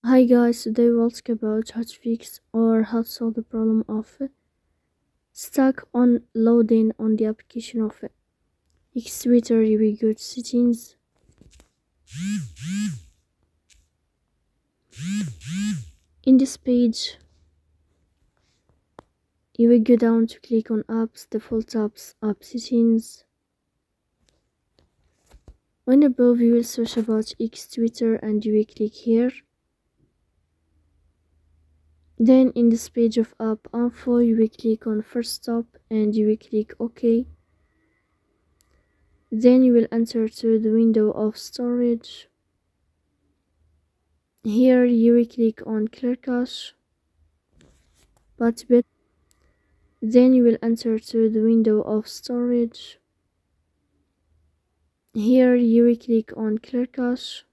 Hi guys, today we'll talk about how to fix or how to solve the problem of stuck on loading on the application of X Twitter. You will go to settings. In this page, you will go down to click on apps, default apps, app settings. On above, you will search about X Twitter and you will click here. Then in this page of app info, you will click on first stop and you will click OK. Then you will enter to the window of storage. Here you will click on clear cache, then you will enter to the window of storage. Here you will click on clear cache.